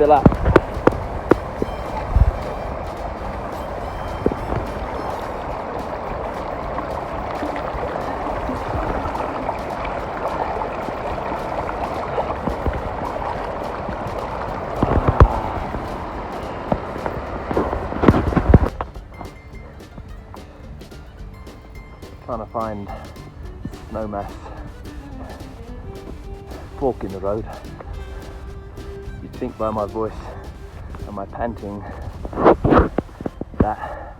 fill up. Trying to find snow mass. Fork in the road. You'd think by my voice and my panting that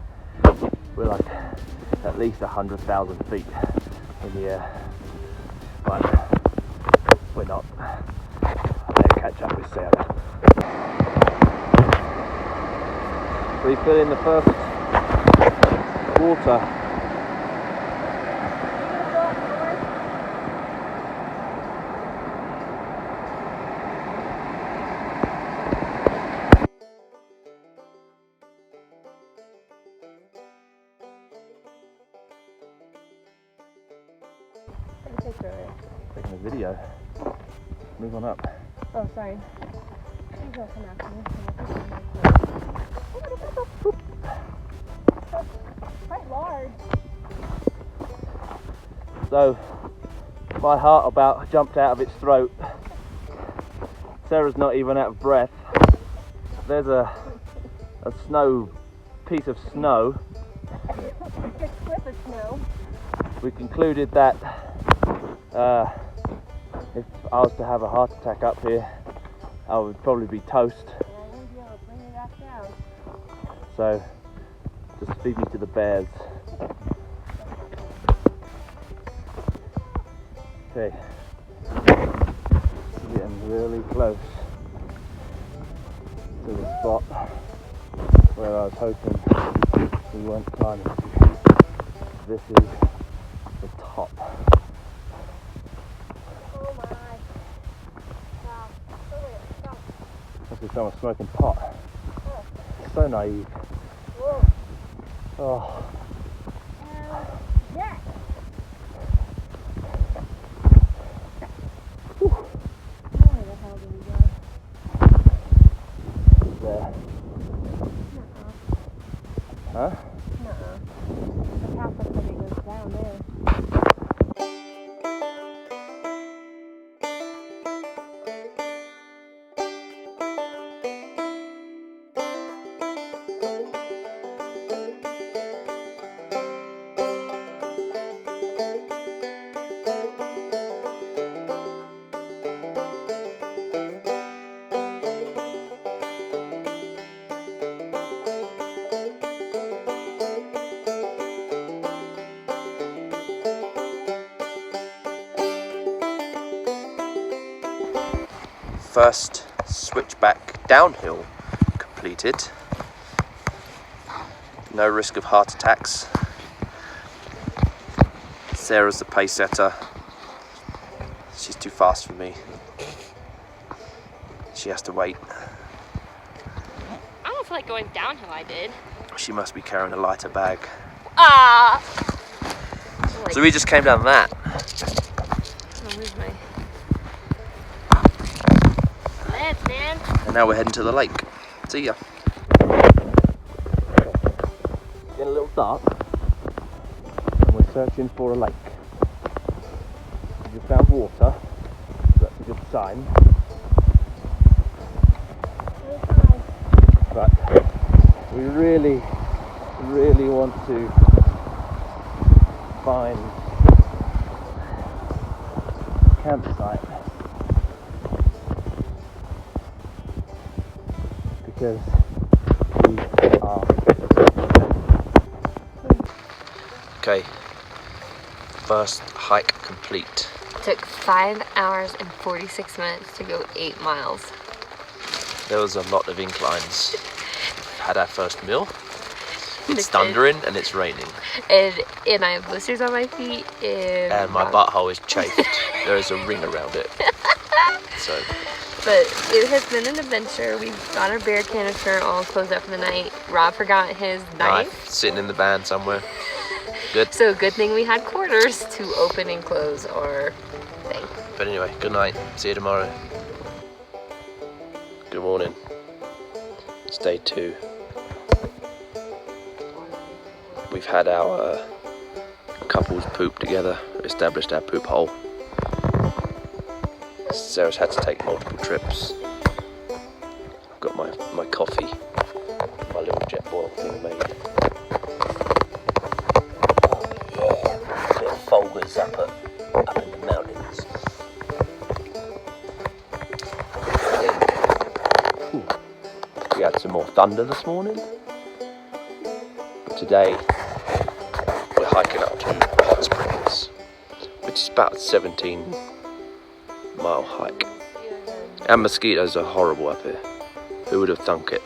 we're like at least 100,000 feet in the air, but we're not. I better catch up with Sarah. Refilling the first water. Taking a video. Move on up. Oh, sorry. Quite large. So, my heart about jumped out of its throat. Sarah's not even out of breath. There's a piece of snow. Big clip of snow. We concluded that if I was to have a heart attack up here, I would probably be toast. Yeah, I wouldn't be able to bring it back down. So, just feed me to the bears. Okay, getting really close to the spot where I was hoping we weren't climbing to. This is the top. Oh my. Wow. Stop. Must be someone smoking pot. Oh. So naive. Whoa. Oh. Yeah. Where the hell did we go? There. Huh? The path looks like it goes down there. First switchback downhill completed. No risk of heart attacks. Sarah's the pace setter. She's too fast for me. She has to wait. I don't feel like going downhill, I did. She must be carrying a lighter bag. Ah! So we just came down that. Oh, where's my... Let's, man. And now we're heading to the lake. See ya. Getting a little dark. And we're searching for a lake. We found water. So that's a good sign. But we really want to find a campsite because we are. Okay. First hike complete. Took 5 hours and 46 minutes to go 8 miles. There was a lot of inclines. Had our first meal. It's thundering and it's raining. And I have blisters on my feet. And my butthole is chafed. There is a ring around it. So. But it has been an adventure. We've got our beer canister all closed up for the night. Rob forgot his knife. Sitting in the van somewhere. Good. So good thing we had quarters to open and close our thing. But anyway, good night. See you tomorrow. Good morning. It's day 2. We've had our couples poop together, established our poop hole. Sarah's had to take multiple trips. I've got my coffee, my little jet boil thing made. Yeah, a bit of Folgers up in the mountains. We had some more thunder this morning. But today we're hiking up to Hot Springs, which is about a 17-mile hike. And mosquitoes are horrible up here. Who would have thunk it?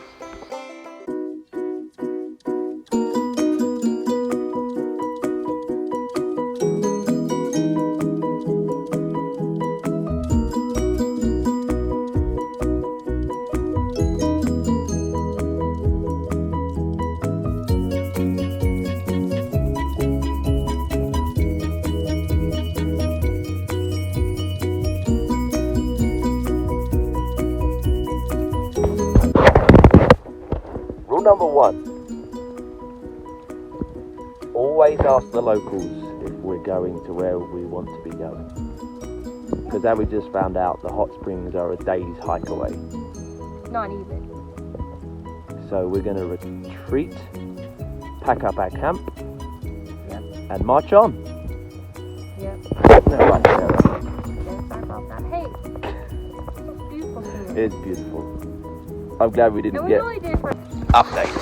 Number 1, always ask the locals if we're going to where we want to be going. Because as we just found out, the hot springs are a day's hike away. Not even. So we're going to retreat, pack up our camp, Yep. and march on. Yep. No, right, Sarah. Sorry about that. Hey, it's beautiful here. It's beautiful. I'm glad we didn't And we get... really did for Update.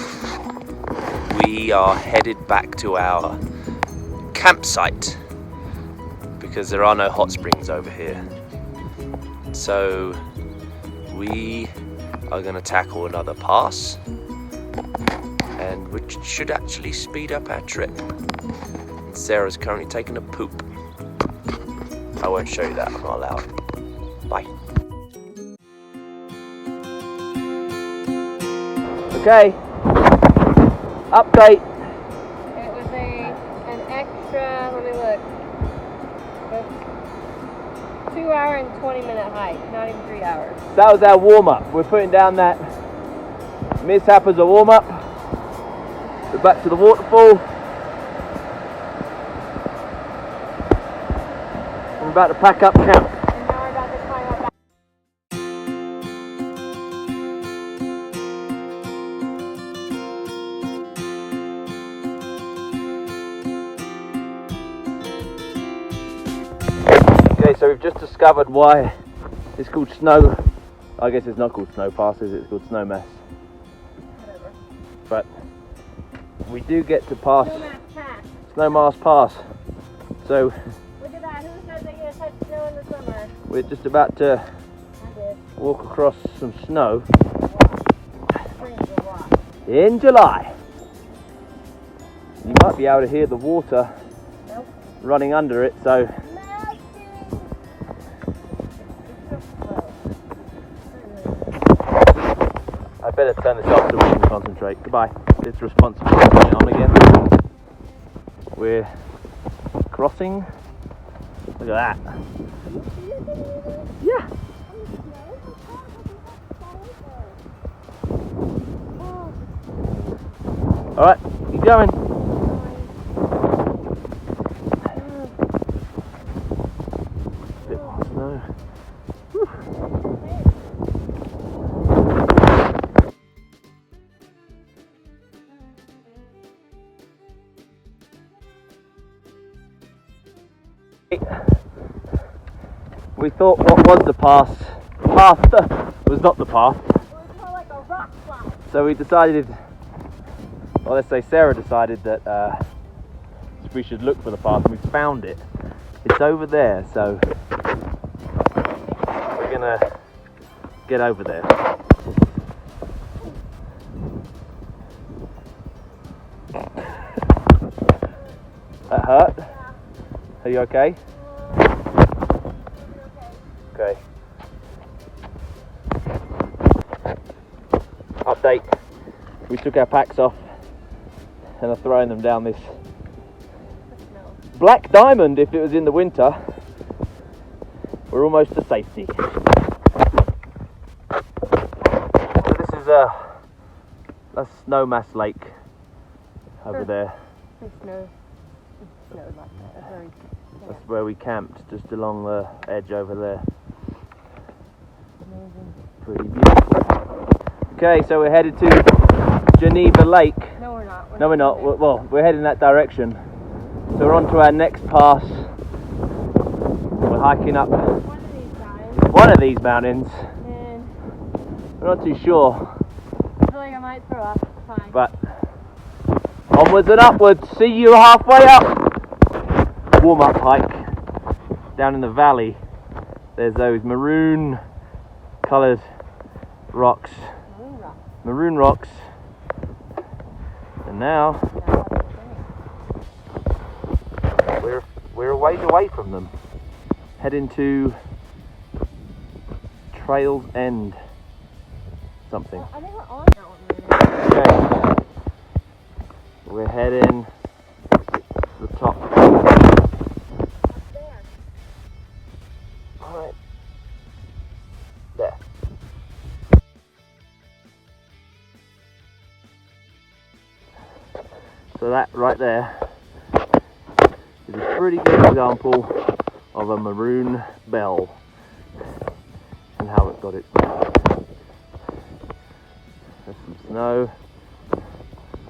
We are headed back to our campsite because there are no hot springs over here. So we are going to tackle another pass, and which should actually speed up our trip. And Sarah's currently taking a poop. I won't show you that, I'm not allowed. Bye. Okay, update. It was an extra, let me look, a 2-hour and 20-minute hike, not even 3 hours. That was our warm-up. We're putting down that mishap as a warm-up. We're back to the waterfall. We're about to pack up camp. And now we're about to climb up. Okay, so we've just discovered why it's called Snow. I guess it's not called Snow Pass, is it? It's called Snowmass. Whatever. But we do get to pass Snowmass Pass. Snowmass Pass. So Look at that. Who says they get to touch snow in the summer? we're just about to I did. walk across some snow Springs a lot. in July. You might be able to hear the water Nope. running under it, so I better turn this off so we can concentrate. Goodbye. It's responsible to turn it on again. We're crossing. Look at that. Yeah. Alright, keep going. Bit more snow. We thought what was the path was not the path. It was more like a rock slide. So we decided, well, let's say Sarah decided that we should look for the path, and we found it. It's over there, so we're gonna get over there. That hurt? Are you okay? Okay. Update. We took our packs off and are throwing them down this Black Diamond. If it was in the winter, we're almost to safety. that's Snowmass Lake over there. It snowed like that. Very, That's where we camped, just along the edge over there. amazing. Pretty beautiful. Okay, so we're headed to Geneva Lake. No, we're not. No, we're not. Well, we're heading that direction. So we're on to our next pass. We're hiking up One of these guys, one of these mountains. and We're not too sure, I feel like I might throw up. It's fine. but onwards and upwards. See you halfway up. Warm-up hike down in the valley. There's those maroon coloured rocks. Moon rock. Maroon rocks. And now we're a ways away from them. Heading to Trails End something. I think we're on that one. Okay. We're heading to the top. There. Alright. There. So that right there is a pretty good example of a maroon bell and how it got its name. There's some snow.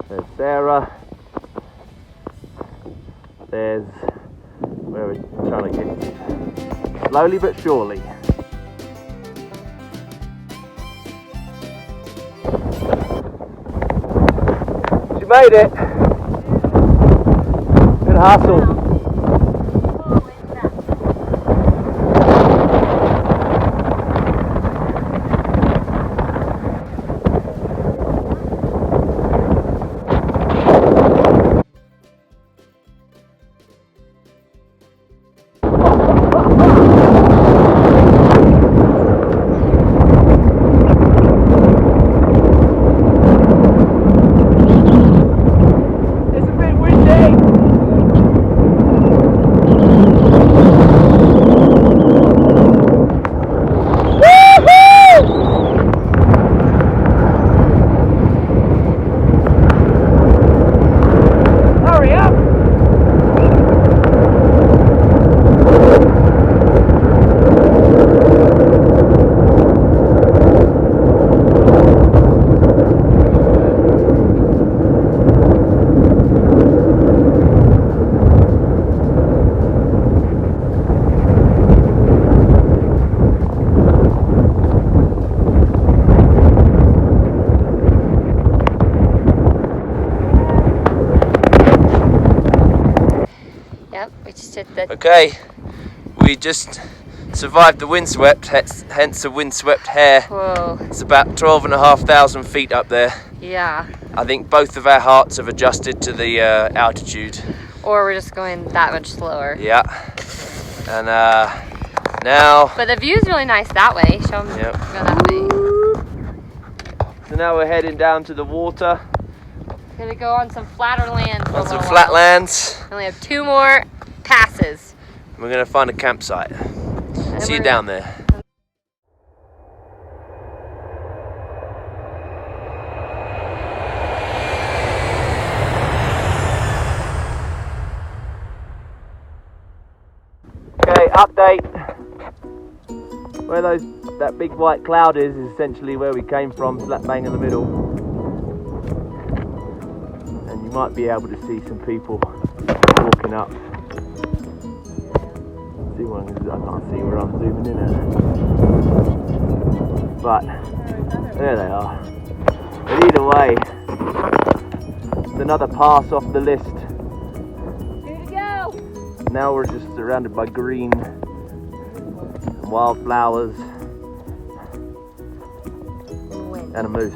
There's Sarah. There's where we're trying to get to. Slowly but surely. She made it. Good hustle. Okay, we just survived the windswept, hence the windswept hair. Whoa. It's about 12,500 feet up there. Yeah. I think both of our hearts have adjusted to the altitude. Or we're just going that much slower. Yeah. And now... But the view's really nice that way. Show them. Yep. Go that way. So now we're heading down to the water. Gonna go on some flatter land. On some flatlands. We only have 2 more passes. We're gonna find a campsite. See you down there. Okay, update. Where that big white cloud is essentially where we came from, slap bang in the middle. And you might be able to see some people walking up. See one, I can't see where I'm zooming in at. But there they are. But either way, it's another pass off the list. Here to go. Now we're just surrounded by green and wildflowers and a moose.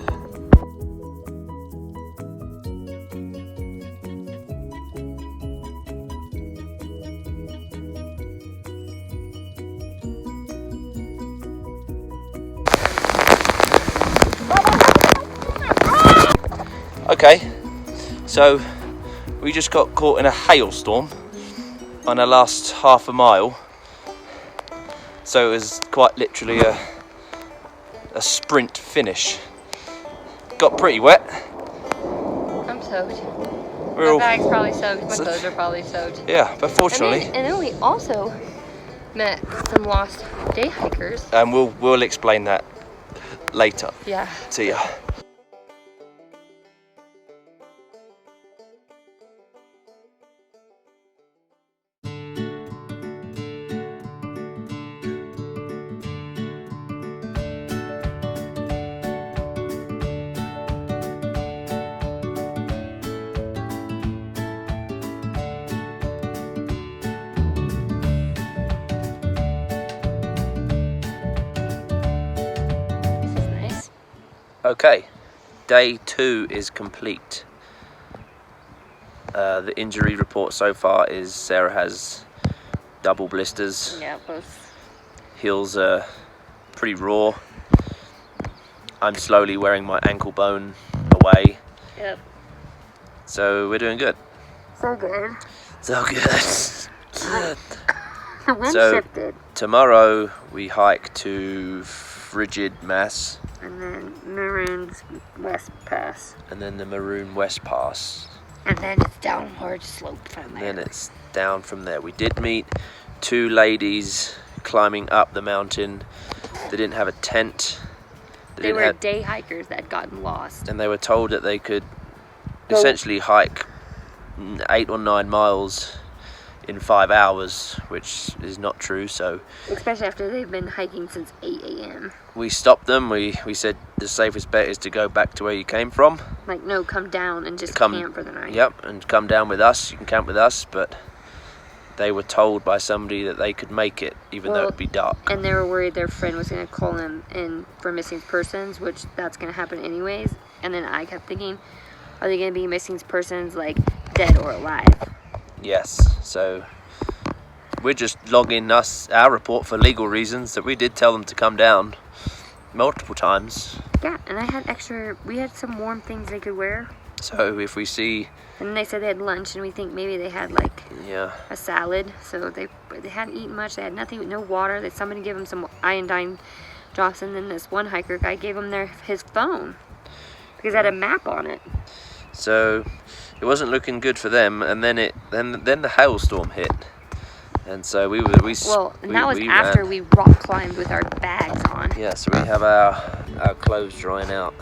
Okay, so we just got caught in a hailstorm on our last half a mile, so it was quite literally a sprint finish. got pretty wet. I'm soaked. We're My all, bag's probably soaked. My clothes are probably soaked. yeah, but fortunately, And then we also met some lost day hikers. and we'll explain that later Yeah. to you. This is nice. Okay, day 2 is complete. The injury report so far is Sarah has double blisters. Yeah, both. Heels are pretty raw. I'm slowly wearing my ankle bone away. Yep. So we're doing good. So good. So good. The wind So- shifted. Tomorrow we hike to Frigid Mass And then Maroon's West Pass. and then the Maroon West Pass. And then it's downward slope from And there. then it's down from there. We did meet 2 ladies climbing up the mountain. They didn't have a tent. They didn't were have- day hikers that had gotten lost. and they were told that they could Go- essentially hike 8 or 9 miles in 5 hours, which is not true. So Especially after they've been hiking since 8 a.m. we stopped them. We said the safest bet is to go back to where you came from. Like, no, come down and just Come- camp for the night. Yep, and come down with us. You can camp with us, but they were told by somebody that they could make it, even though Well, it'd be dark. And they were worried their friend was going to call them in for missing persons, which that's going to happen anyways. And then I kept thinking, are they going to be missing persons, like, dead or alive? Yes, so we're just logging our report for legal reasons that we did tell them to come down multiple times. Yeah, and I had we had some warm things they could wear. So if we see, And they said they had lunch, and we think maybe they had, like, yeah, a salad. So they hadn't eaten much. They had nothing, no water. Somebody gave them some iodine drops, and then this one hiker guy gave them his phone because it had a map on it. so it wasn't looking good for them. And then then the hailstorm hit, and so we Well, and that was after we rock climbed with our bags on. Yeah, so we have our clothes drying out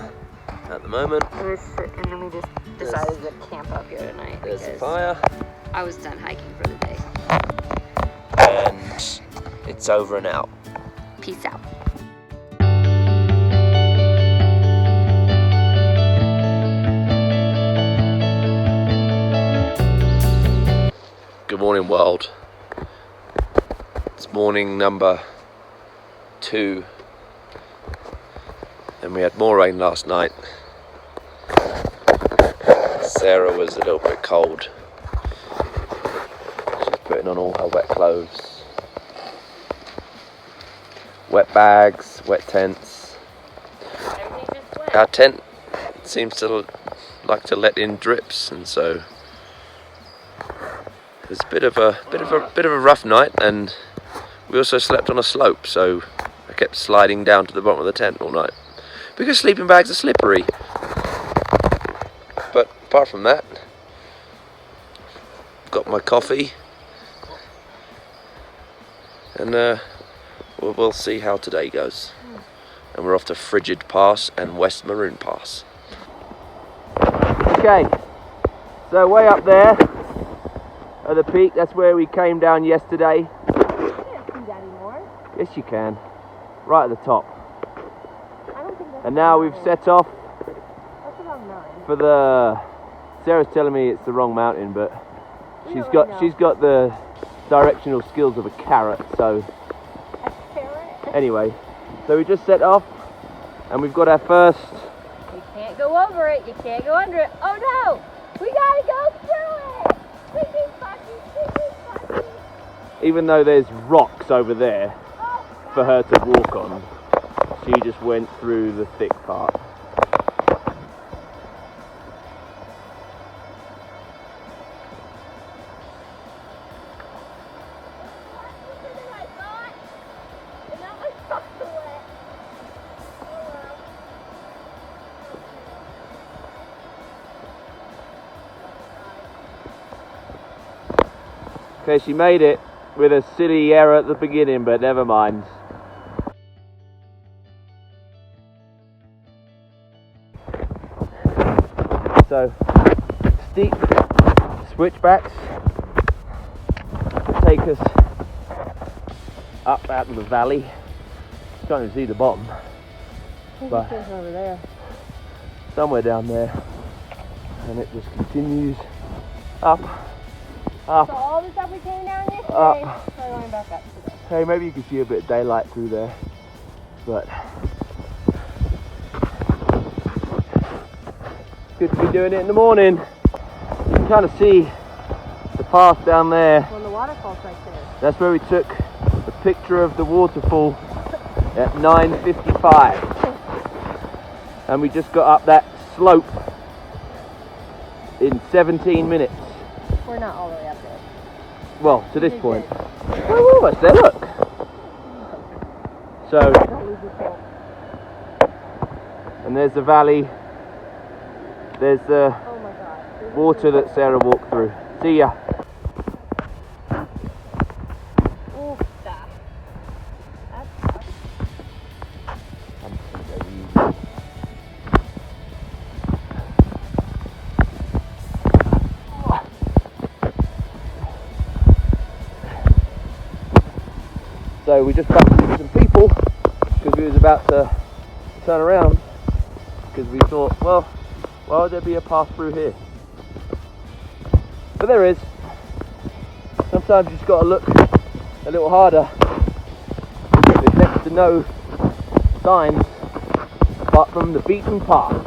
at the moment. And then we just decided to camp up here tonight There's the because fire, I was done hiking for the day. and it's over and out. Peace out. Good morning, world. It's morning number 2, and we had more rain last night. Sarah was a little bit cold. She's putting on all her wet clothes. Wet bags, wet tents. Everything just wet. Our tent seems to like to let in drips, and so it was a bit of a rough night, and we also slept on a slope, so I kept sliding down to the bottom of the tent all night because sleeping bags are slippery. But apart from that, got my coffee, and we'll see how today goes. And we're off to Frigid Pass and West Maroon Pass. Okay, so way up there at the peak, that's where we came down yesterday. You can't see that anymore. Yes, you can. Right at the top. I don't think that's And now we've set off That's around 9. for the. Sarah's telling me it's the wrong mountain, but We she's don't got know. she's got the directional skills of a carrot. So A carrot? anyway, so we just set off, and we've got our first. You can't go over it. You can't go under it. Oh no! We gotta go through it! Sticky, fucky. Even though there's rocks over there Oh, for her to walk on, she just went through the thick part. Okay, she made it with a silly error at the beginning, but never mind. So, steep switchbacks that take us up out of the valley. Can't even see the bottom, but over there. somewhere down there, and it just continues up, up, So all the stuff we came down yesterday, up. we're going back up today. Hey, maybe you can see a bit of daylight through there, but good to be doing it in the morning. You can kind of see the path down there. Well, the waterfall's right there. That's where we took the picture of the waterfall at 9:55, and we just got up that slope in 17 minutes. We're not all the way up there. Well, to this Pretty point. good. We're almost there, look. So, Don't lose your soul. and there's the valley. There's the Oh my god. water that Sarah walked through. See ya. Ooh, stop. That's tough. So we just bumped into some people because we was about to turn around because we thought, well, why would there be a path through here? But there is. Sometimes you just got to look a little harder. There's next to no signs apart from the beaten path.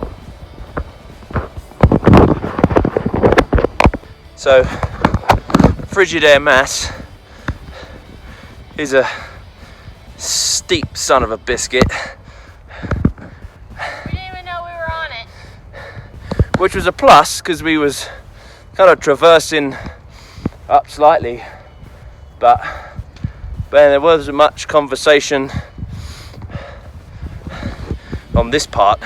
So, Frigid Air Mass is a steep son of a biscuit, We didn't even know we were on it. which was a plus because we was kind of traversing up slightly, but there wasn't much conversation on this part.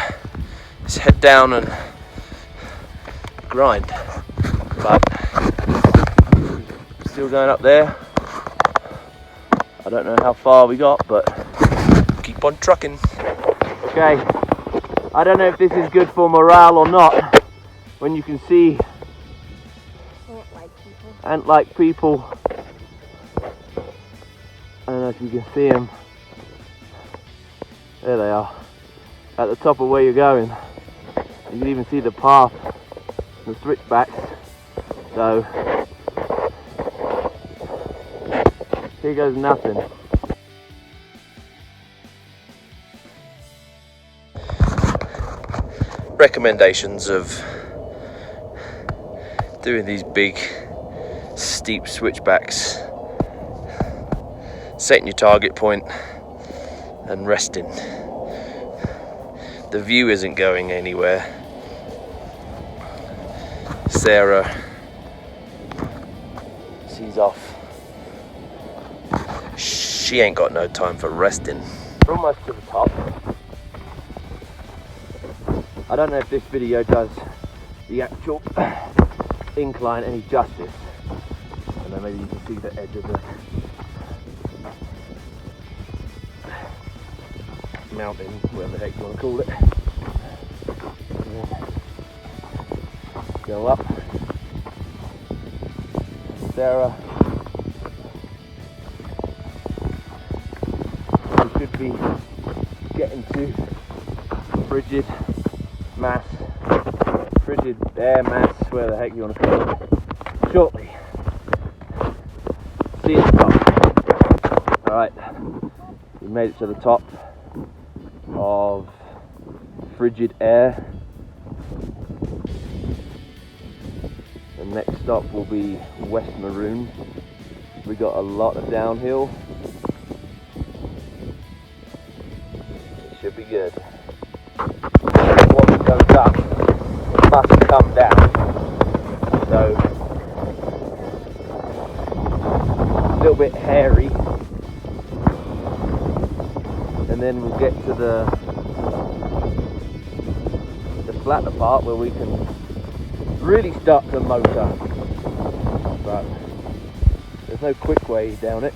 Let's head down and grind, but still going up there. I don't know how far we got, but keep on trucking. Okay, I don't know if this is good for morale or not, when you can see ant-like people. I don't know if you can see them. There they are, at the top of where you're going. You can even see the path, the switchbacks. So, here goes nothing. Recommendations of doing these big steep switchbacks: setting your target point and resting. The view isn't going anywhere. Sarah, she's off. She ain't got no time for resting. We're almost to the top. I don't know if this video does the actual incline any justice. And then maybe you can see the edge of the mountain, whatever the heck you want to call it. Go up. Sarah. We should be getting to Frigid Mass, Frigid Air Mass, where the heck you want to call it, shortly. See you at the top. Alright, we made it to the top of Frigid Air. The next stop will be West Maroon. We got a lot of downhill. It should be good. What goes up must come down. So a little bit hairy. And then we'll get to the flatter part where we can really start the motor. But no quick way down it.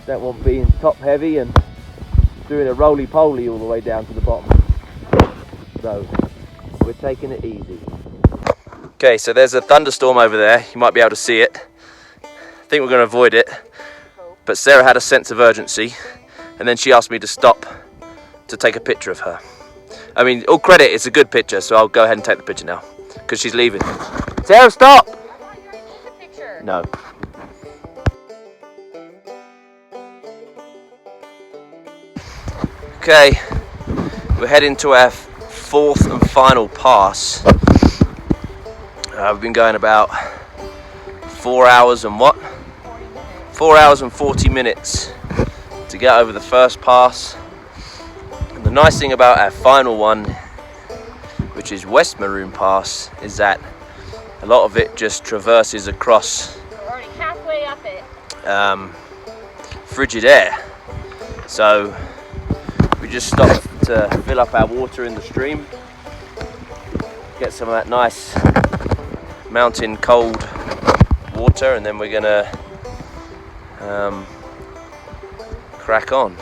Don't want being top heavy and doing a roly-poly all the way down to the bottom. So we're taking it easy. Okay, so there's a thunderstorm over there. You might be able to see it. I think we're going to avoid it. But Sarah had a sense of urgency, and then she asked me to stop to take a picture of her. I mean, all credit, it's a good picture, so I'll go ahead and take the picture now, because she's leaving. Sarah, stop! No. Okay, we're heading to our fourth and final pass. We've been going about 4 hours and what? 4 hours and 40 minutes to get over the first pass. And the nice thing about our final one, which is West Maroon Pass, is that a lot of it just traverses across We're already halfway up it. frigid air. So we just stopped to fill up our water in the stream, get some of that nice mountain cold water, and then we're gonna crack on.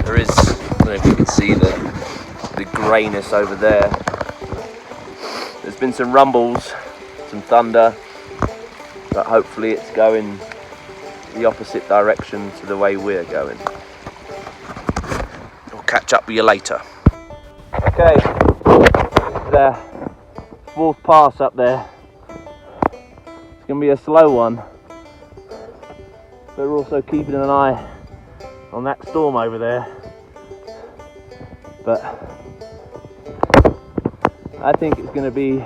There is, I don't know if you can see the greyness over there. There's been some rumbles, some thunder, but hopefully it's going the opposite direction to the way we're going. I'll catch up with you later. Okay, the fourth pass up there. It's going to be a slow one, but we're also keeping an eye on that storm over there. But I think it's going to be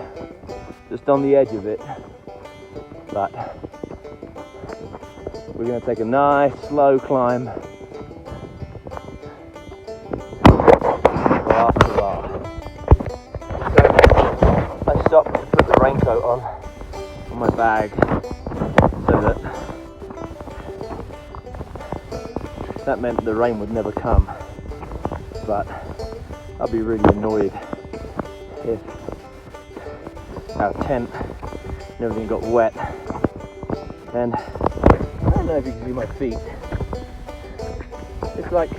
just on the edge of it. But we're going to take a nice slow climb. So I stopped to put the raincoat on my bag so that meant the rain would never come. But I'd be really annoyed if our tent and everything got wet. And I don't know if you can see my feet. It's like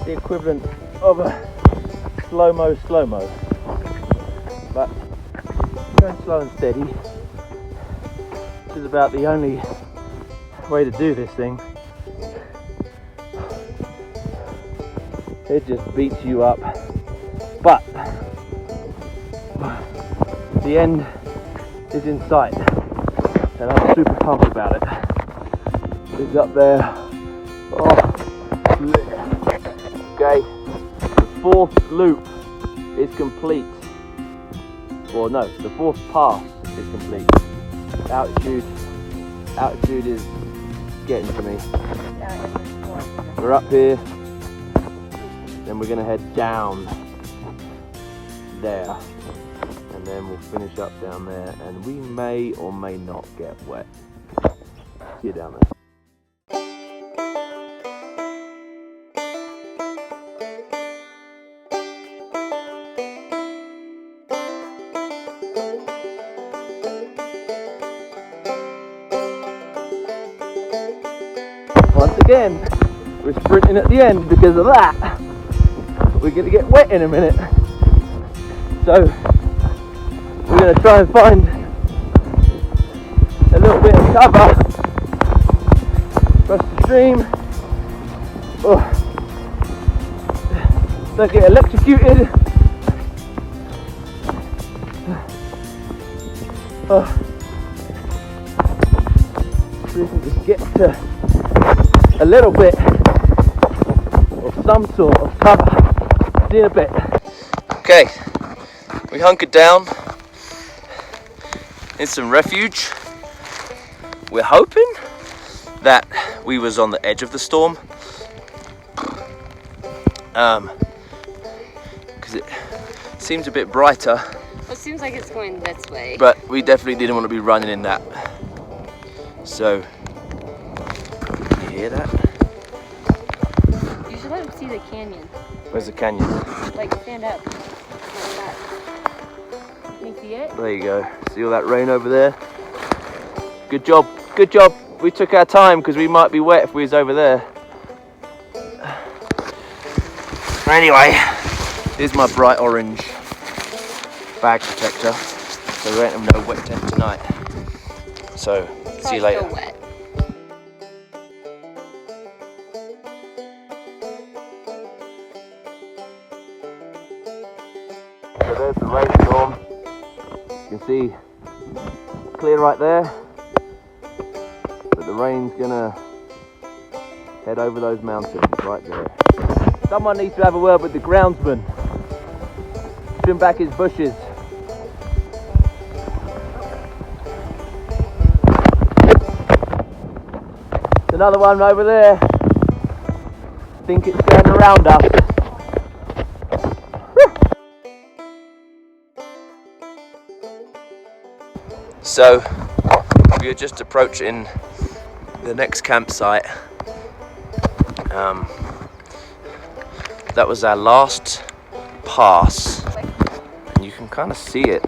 the equivalent of a slow-mo. But going slow and steady, which is about the only way to do this thing. It just beats you up, but the end is in sight, and I'm super pumped about it. It's up there. Oh, okay, the fourth loop is complete. Or no, the fourth pass is complete. Altitude is getting to me. We're up here. Then we're going to head down there, and then we'll finish up down there, and we may or may not get wet. See you down there. Once again, we're sprinting at the end because of that. We're going to get wet in a minute, so we're going to try and find a little bit of cover across the stream. Oh, don't get electrocuted. Oh, so we can just get to a little bit of some sort of cover. See you in a bit. Okay, we hunkered down in some refuge. We're hoping that we was on the edge of the storm, because it seems a bit brighter. It seems like it's going this way. But we definitely didn't want to be running in that. So, you hear that? You should let them see the canyon. Where's the canyon? Like, stand up. Like that. Can you see it? There you go. See all that rain over there? Good job Good job we took our time because we might be wet if we was over there. Anyway, here's my bright orange bag protector, so we won't have no wet tent tonight. So, see you later. Still wet. So there's the rainstorm. You can see clear right there, but the rain's gonna head over those mountains right there. Someone needs to have a word with the groundsman. Trim back his bushes. Another one over there. I think it's going around us. So we are just approaching the next campsite. That was our last pass, and you can kind of see it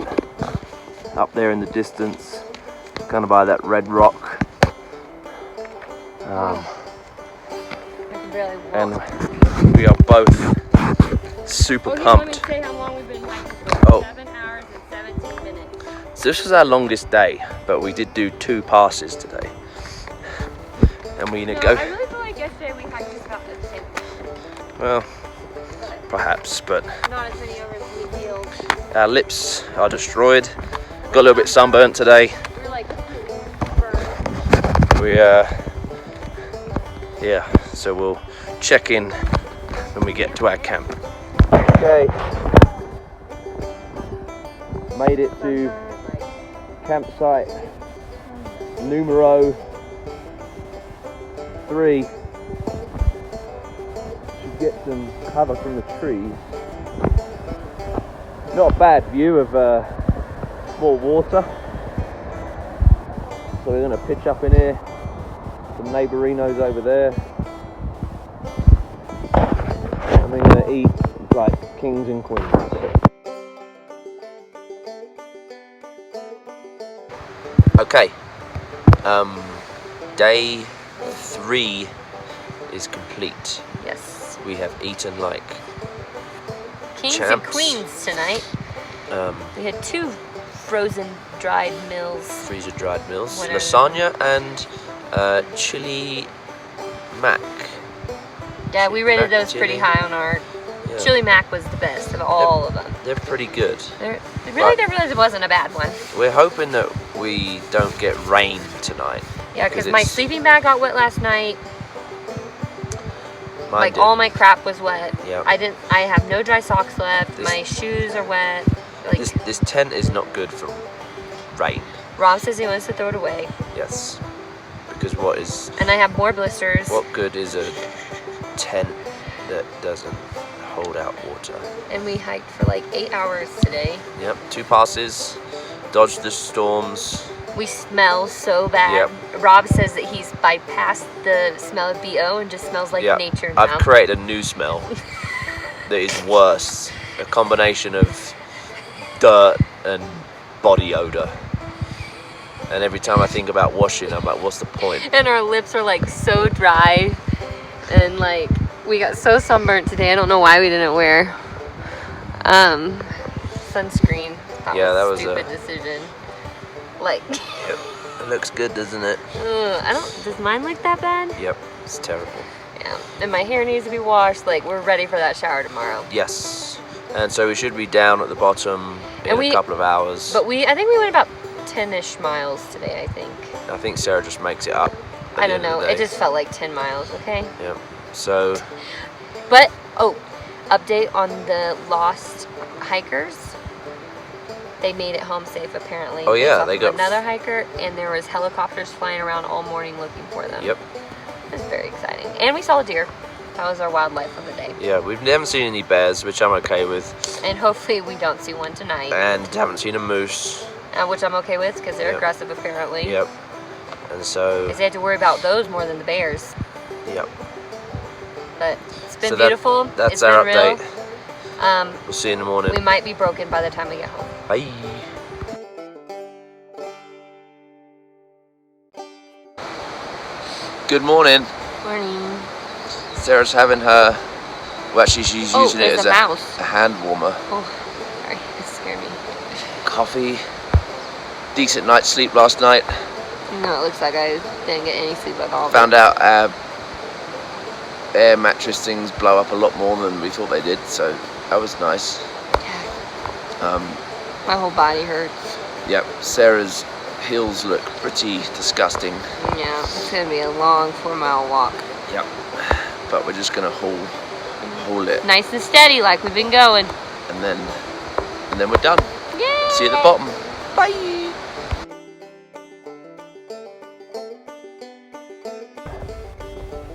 up there in the distance, kind of by that red rock. I can barely walk. And we are both super Oh, you want me pumped. to say how long we've been hiking for? Oh. 7 hours and 17 minutes. So this was our longest day, but we did do 2 passes today. And we No, go. I really feel like yesterday we hiked just about the same. Well, perhaps, but Not as many over as we healed. our lips are destroyed. Got a little bit sunburnt today. We're like burned. We yeah, so we'll check in when we get to our camp. Okay. Made it to campsite numero 3. Should get some cover from the trees. Not a bad view of small water. So we're going to pitch up in here. Some neighborinos over there. And we're going to eat like kings and queens. Okay, day 3 is complete. Yes. We have eaten like Kings and champs. queens tonight. We had 2 frozen dried meals. freezer dried meals, Whatever. lasagna and chili mac. Yeah, we rated Mac and those pretty chili. high on our. Yeah. Chili mac was the best of all of them. They're pretty good. Really, Right. there really wasn't a bad one. We're hoping that we don't get rain tonight. Yeah, 'Cause because my it's- sleeping bag got wet last night. Mine Like didn't. all my crap was wet. Yep. I have no dry socks left. This- My shoes are wet. Like This tent is not good for rain. Rob says he wants to throw it away. Yes, because what And I have more blisters. good is a tent that doesn't hold out water? And we hiked for like 8 hours today. Yep, 2 passes, dodged the storms. We smell so bad. Yep. Rob says that he's bypassed the smell of BO and just smells like Yeah, nature now. I've created a new smell that is worse. A combination of dirt and body odor. And every time I think about washing, I'm like, what's the point? And our lips are like so dry. And like, we got so sunburnt today. I don't know why we didn't wear sunscreen. Yeah, that was a stupid a- decision. Like, It looks good, doesn't it? does mine look that bad? Yep, it's terrible. Yeah. And my hair needs to be washed. Like, we're ready for that shower tomorrow. Yes. And so we should be down at the bottom in And a couple of hours. But I think we went about 10-ish miles today, I think. I think Sarah just makes it up. at I the don't end of know. the It day. just felt like 10 miles, okay? Yep. So, But, update on the lost hikers. They made it home safe, apparently. Oh, yeah, saw they got- another hiker, and there was helicopters flying around all morning looking for them. yep. It was very exciting. And we saw a deer. That was our wildlife of the day. Yeah, we haven't seen any bears, which I'm okay with. And hopefully we don't see one tonight, And haven't seen a moose. which I'm okay with because they're Yep. aggressive, apparently. Yep. And so, Because they had to worry about those more than the bears. yep. But it's been So beautiful. That's It's our been update. real. We'll see you in the morning. We might be broken by the time we get home. Bye. Good morning. Morning. Sarah's having her, well actually she's using it as there's a mouse. a hand warmer. Oh, sorry, it scared me. Coffee. Decent night's sleep last night. No, it looks like I didn't get any sleep at all. Found out our air mattress things blow up a lot more than we thought they did, so that was nice. My whole body hurts. Yep, Sarah's heels look pretty disgusting. Yeah, it's gonna be a long 4-mile walk. Yep, but we're just gonna haul it, Nice and steady, like we've been going. and then we're done. Yay! See you at the bottom. Bye.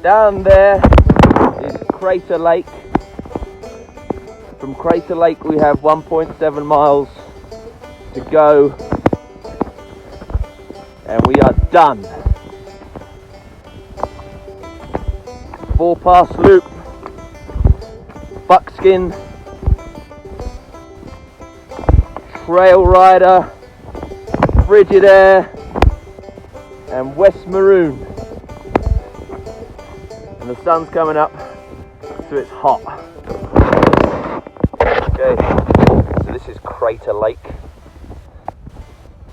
Down there is Crater Lake. From Crater Lake we have 1.7 miles to go and we are done. 4-pass loop, Buckskin, Trail Rider, Frigidaire and West Maroon. And the sun's coming up, so it's hot. Okay, so this is Crater Lake.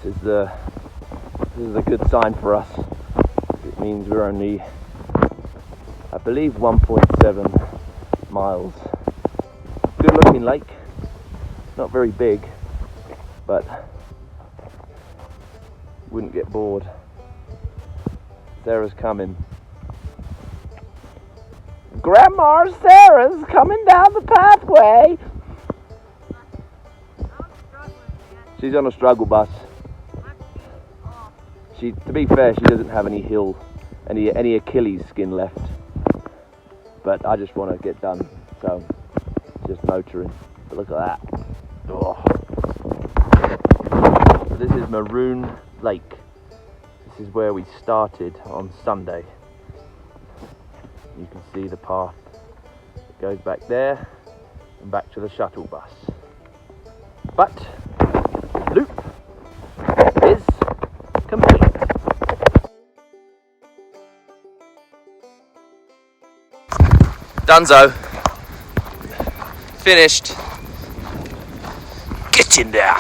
This is a good sign for us. It means we're only, I believe, 1.7 miles. Good looking lake, not very big, but wouldn't get bored. Sarah's coming. Grandma Sarah's coming down the pathway. She's on a struggle bus. To be fair, she doesn't have any any Achilles skin left. But I just want to get done, so just motoring. But look at that. Oh. So this is Maroon Lake. This is where we started on Sunday. You can see the path. It goes back there and back to the shuttle bus. But loop is complete. Dunzo. Finished. Get in there.